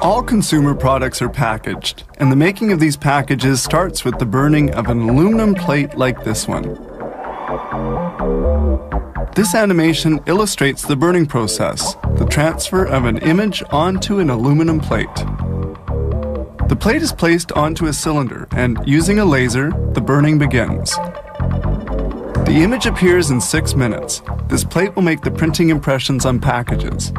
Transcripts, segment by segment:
All consumer products are packaged, and the making of these packages starts with the burning of an aluminum plate like this one. This animation illustrates the burning process, the transfer of an image onto an aluminum plate. The plate is placed onto a cylinder, and using a laser, the burning begins. The image appears in 6 minutes. This plate will make the printing impressions on packages.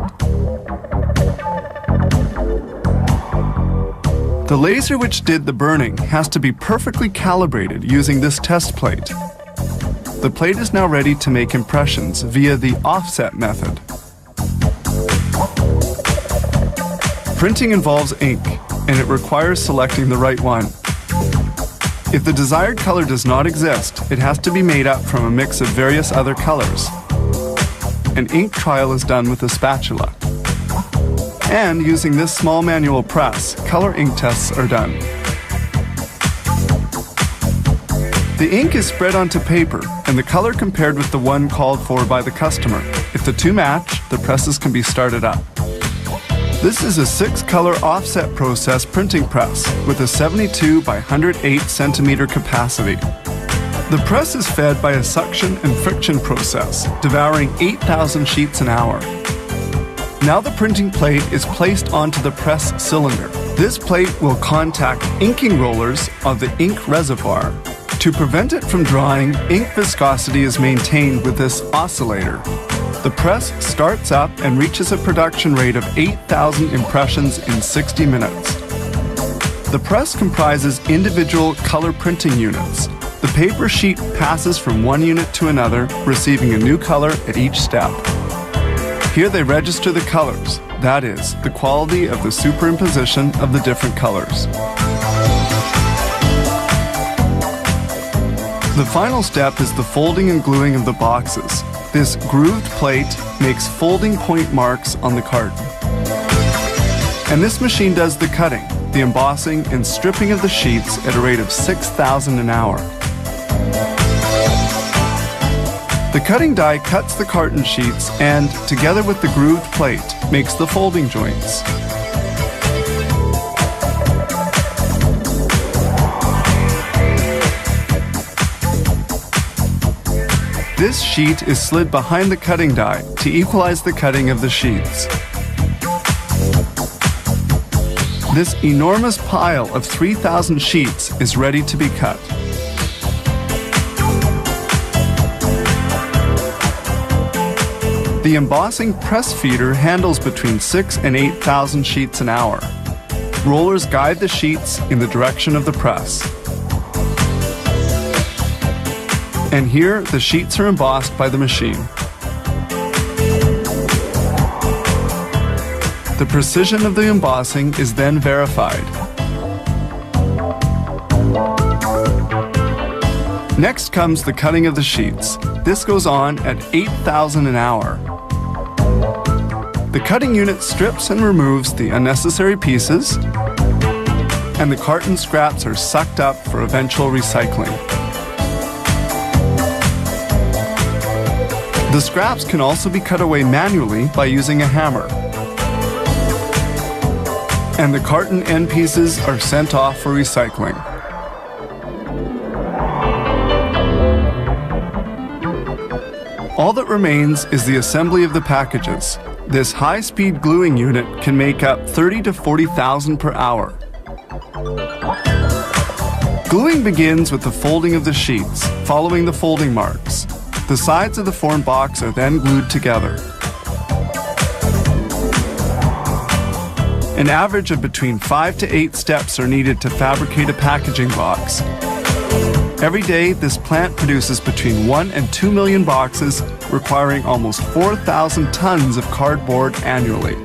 The laser which did the burning has to be perfectly calibrated using this test plate. The plate is now ready to make impressions via the offset method. Printing involves ink, and it requires selecting the right one. If the desired color does not exist, it has to be made up from a mix of various other colors. An ink trial is done with a spatula. And using this small manual press, color ink tests are done. The ink is spread onto paper and the color compared with the one called for by the customer. If the two match, the presses can be started up. This is a 6-color offset process printing press with a 72 by 108 centimeter capacity. The press is fed by a suction and friction process, devouring 8,000 sheets an hour. Now the printing plate is placed onto the press cylinder. This plate will contact inking rollers of the ink reservoir. To prevent it from drying, ink viscosity is maintained with this oscillator. The press starts up and reaches a production rate of 8,000 impressions in 60 minutes. The press comprises individual color printing units. The paper sheet passes from one unit to another, receiving a new color at each step. Here they register the colors, that is, the quality of the superimposition of the different colors. The final step is the folding and gluing of the boxes. This grooved plate makes folding point marks on the carton. And this machine does the cutting, the embossing, and stripping of the sheets at a rate of 6,000 an hour. The cutting die cuts the carton sheets and, together with the grooved plate, makes the folding joints. This sheet is slid behind the cutting die to equalize the cutting of the sheets. This enormous pile of 3,000 sheets is ready to be cut. The embossing press feeder handles between 6,000 and 8,000 sheets an hour. Rollers guide the sheets in the direction of the press. And here, the sheets are embossed by the machine. The precision of the embossing is then verified. Next comes the cutting of the sheets. This goes on at 8,000 an hour. The cutting unit strips and removes the unnecessary pieces, and the carton scraps are sucked up for eventual recycling. The scraps can also be cut away manually by using a hammer. And the carton end pieces are sent off for recycling. All that remains is the assembly of the packages. This high-speed gluing unit can make up 30,000 to 40,000 per hour. Gluing begins with the folding of the sheets, following the folding marks. The sides of the formed box are then glued together. An average of between 5 to 8 steps are needed to fabricate a packaging box. Every day, this plant produces between 1 and 2 million boxes, requiring almost 4,000 tons of cardboard annually.